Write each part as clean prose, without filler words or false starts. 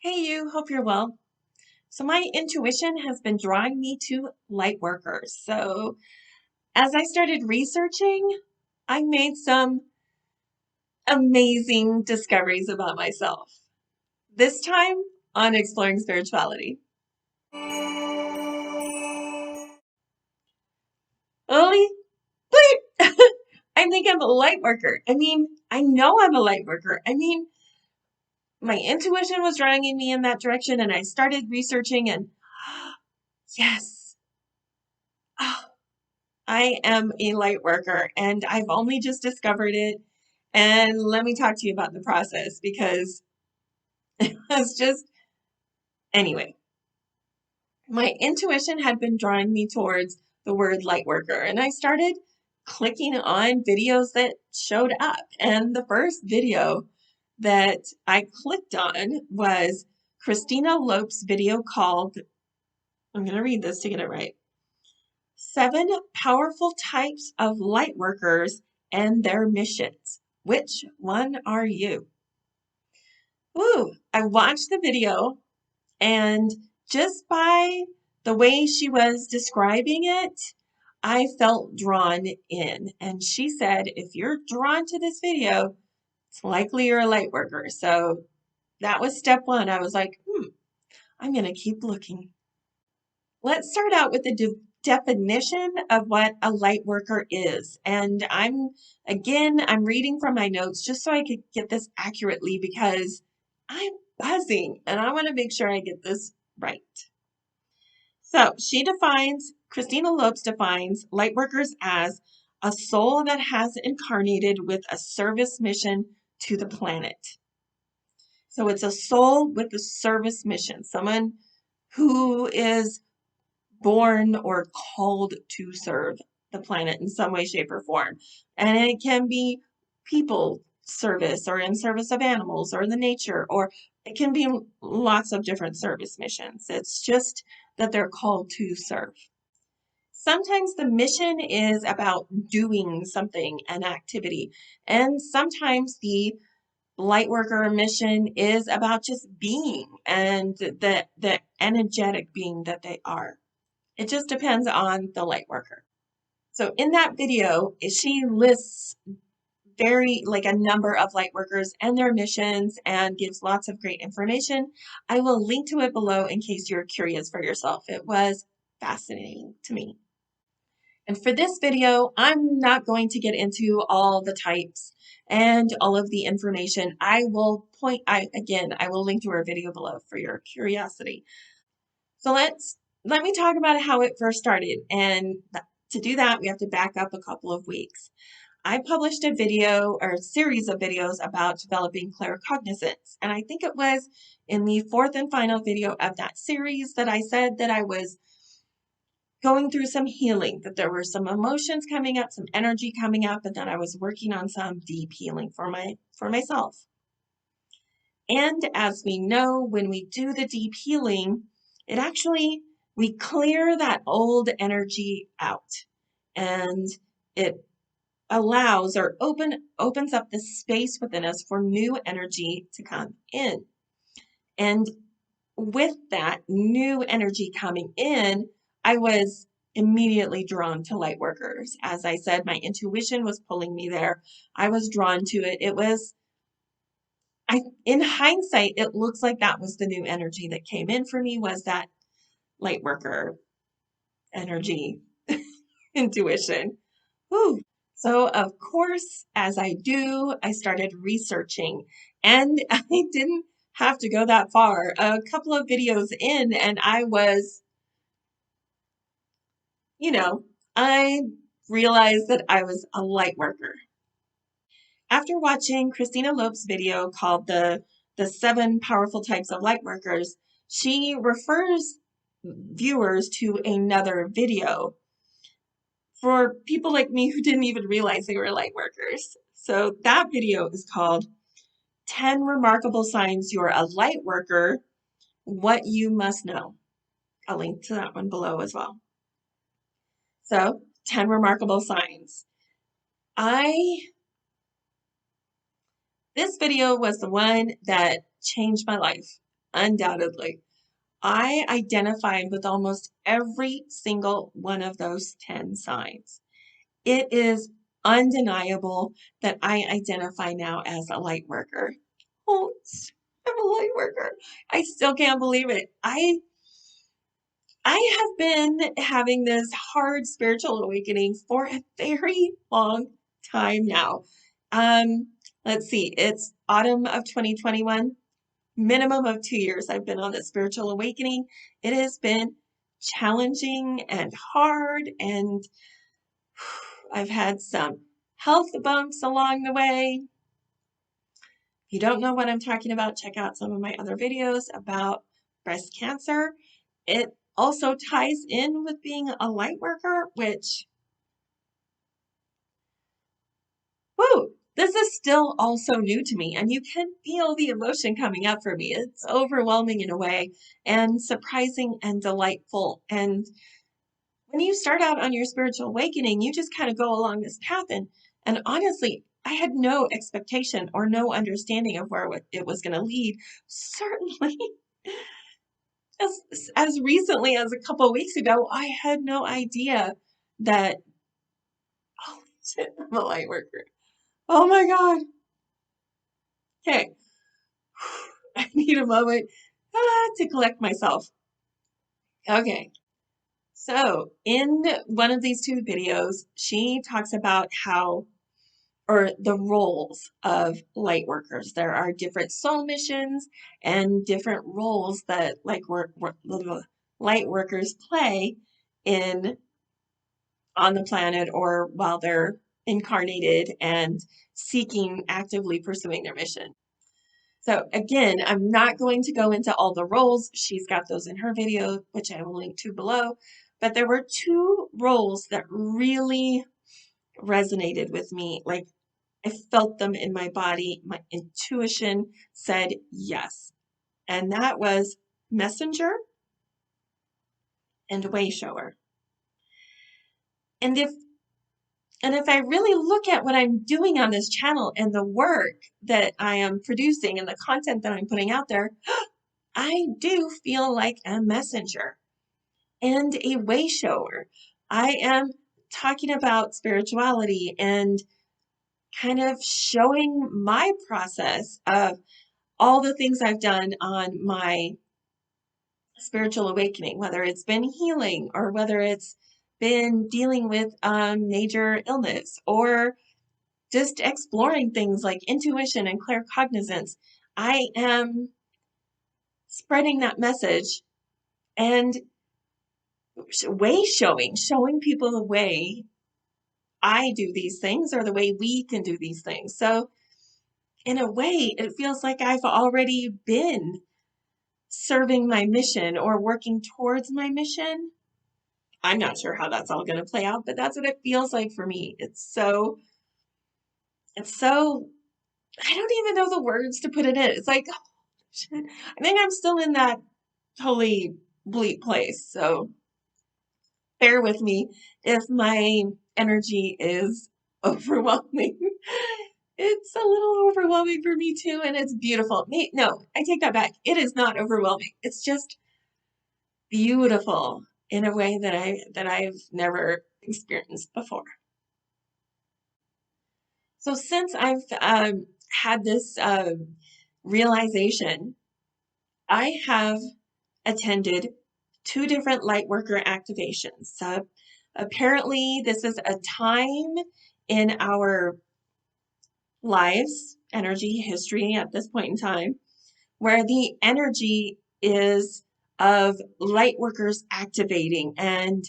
Hey you, hope you're well. So my intuition has been drawing me to light workers. So as I started researching, I made some amazing discoveries about myself. This time on exploring spirituality. Only bleep. I think I'm a light worker. I know I'm a light worker. My intuition was drawing me in that direction and I started researching and yes. Oh, I am a light worker and I've only just discovered it. And let me talk to you about the process because it's just, anyway, my intuition had been drawing me towards the word light worker. And I started clicking on videos that showed up. And the first video that I clicked on was Christina Lopes' video called, I'm going to read this to get it right. 7 powerful types of light workers and their missions. Which one are you? Woo! I watched the video and just by the way she was describing it, I felt drawn in. And she said, if you're drawn to this video, it's likely you're a light worker. So that was step one. I was like, I'm going to keep looking. Let's start out with the definition of what a light worker is. And I'm reading from my notes just so I could get this accurately because I'm buzzing and I want to make sure I get this right. So Christina Lopes defines light workers as a soul that has incarnated with a service mission to the planet. So it's a soul with a service mission, someone who is born or called to serve the planet in some way, shape, or form. And it can be people service or in service of animals or the nature, or it can be lots of different service missions. It's just that they're called to serve. Sometimes the mission is about doing something, an activity, and sometimes the light worker mission is about just being and the energetic being that they are. It just depends on the light worker. So in that video, she lists a number of light workers and their missions and gives lots of great information. I will link to it below in case you're curious for yourself. It was fascinating to me. And for this video, I'm not going to get into all the types and all of the information. I will link to her video below for your curiosity. So let me talk about how it first started. And to do that, we have to back up a couple of weeks. I published a video or a series of videos about developing claircognizance. And I think it was in the fourth and final video of that series that I said that I was going through some healing, that there were some emotions coming up, some energy coming up, and that I was working on some deep healing for myself. And as we know, when we do the deep healing, we clear that old energy out and it allows or opens up the space within us for new energy to come in. And with that new energy coming in, I was immediately drawn to light workers. As I said, my intuition was pulling me there. I was drawn to it. In hindsight, it looks like that was the new energy that came in for me, was that light worker energy intuition. Whew. So of course, as I do, I started researching and I didn't have to go that far. A couple of videos in and I realized that I was a light worker. After watching Christina Lopes' video called the 7 powerful types of light workers, she refers viewers to another video for people like me who didn't even realize they were light workers. So that video is called 10 Remarkable Signs You're a Light Worker, What You Must Know. I'll link to that one below as well. So 10 Remarkable Signs. This video was the one that changed my life. undoubtedly. I identified with almost every single one of those 10 signs. It is undeniable that I identify now as a light worker. Oh, I'm a light worker. I still can't believe it. I have been having this hard spiritual awakening for a very long time now. Let's see, it's autumn of 2021. Minimum of 2 years I've been on this spiritual awakening. It has been challenging and hard, and I've had some health bumps along the way. If you don't know what I'm talking about, check out some of my other videos about breast cancer. It also ties in with being a light worker, which, whoo, this is still also new to me, and you can feel the emotion coming up for me. It's overwhelming in a way, and surprising and delightful. And when you start out on your spiritual awakening, you just kind of go along this path. And honestly, I had no expectation or no understanding of where it was going to lead. Certainly, as recently as a couple of weeks ago, I had no idea that, oh shit, I'm a light worker. Oh my God. Okay. I need a moment to collect myself. Okay. So in one of these two videos, she talks about how, or the roles of light workers. There are different soul missions and different roles that light workers play in on the planet or while they're incarnated and actively pursuing their mission. So again, I'm not going to go into all the roles. She's got those in her video, which I will link to below. But there were two roles that really resonated with me. Like, I felt them in my body. My intuition said yes. And that was messenger and way shower. And if I really look at what I'm doing on this channel and the work that I am producing and the content that I'm putting out there, I do feel like a messenger and a way shower. I am talking about spirituality and kind of showing my process of all the things I've done on my spiritual awakening, whether it's been healing or whether it's been dealing with major illness or just exploring things like intuition and claircognizance. I am spreading that message and showing people the way I do these things or the way we can do these things. So in a way, it feels like I've already been serving my mission or working towards my mission. I'm not sure how that's all going to play out, but that's what it feels like for me. It's so, I don't even know the words to put it in. It's like, oh, shit. I think I'm still in that totally bleak place. So bear with me if my energy is overwhelming. It's a little overwhelming for me too, and it's beautiful. No, I take that back. It is not overwhelming. It's just beautiful in a way that I've never experienced before. So since I've had this realization, I have attended two different Lightworker activations. So apparently this is a time in our lives, energy, history at this point in time, where the energy is of light workers activating, and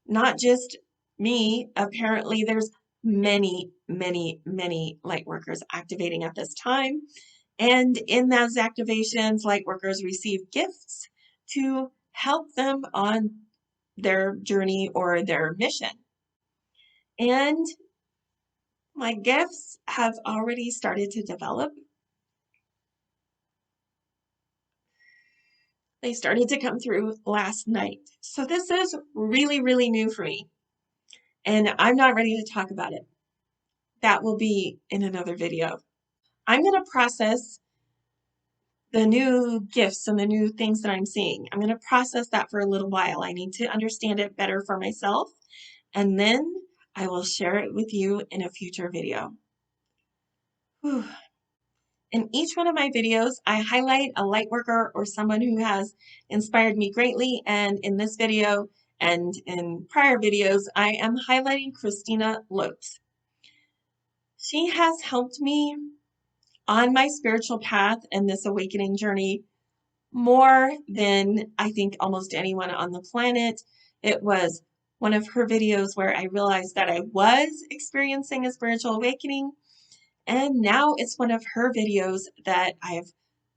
not just me. Apparently there's many, many, many light workers activating at this time. And in those activations, light workers receive gifts to help them on their journey or their mission. And my gifts have already started to develop. They started to come through last night. So this is really, really new for me. And I'm not ready to talk about it. That will be in another video. I'm going to process the new gifts and the new things that I'm seeing. I'm going to process that for a little while. I need to understand it better for myself, and then I will share it with you in a future video. Whew. In each one of my videos, I highlight a light worker or someone who has inspired me greatly, and in this video and in prior videos, I am highlighting Christina Lopes. She has helped me on my spiritual path and this awakening journey more than I think almost anyone on the planet. It was one of her videos where I realized that I was experiencing a spiritual awakening, and now it's one of her videos that I've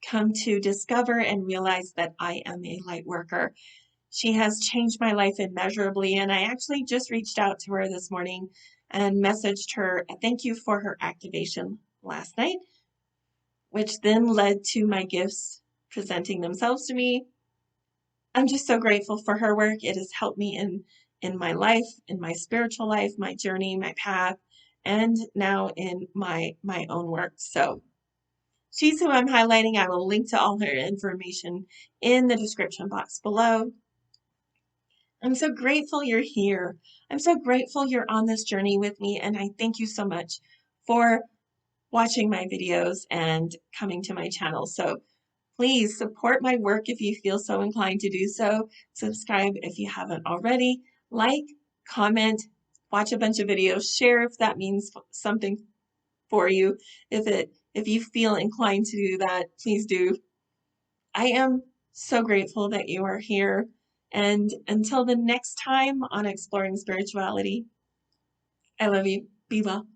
come to discover and realize that I am a light worker. She has changed my life immeasurably, and I actually just reached out to her this morning and messaged her a thank you for her activation last night, which then led to my gifts presenting themselves to me. I'm just so grateful for her work. It has helped me in my life, in my spiritual life, my journey, my path, and now in my own work. So she's who I'm highlighting. I will link to all her information in the description box below. I'm so grateful you're here. I'm so grateful you're on this journey with me, and I thank you so much for watching my videos and coming to my channel. So please support my work if you feel so inclined to do so. Subscribe if you haven't already. Like, comment, watch a bunch of videos, share if that means something for you. If you feel inclined to do that, please do. I am so grateful that you are here. And until the next time on Exploring Spirituality, I love you. Be well.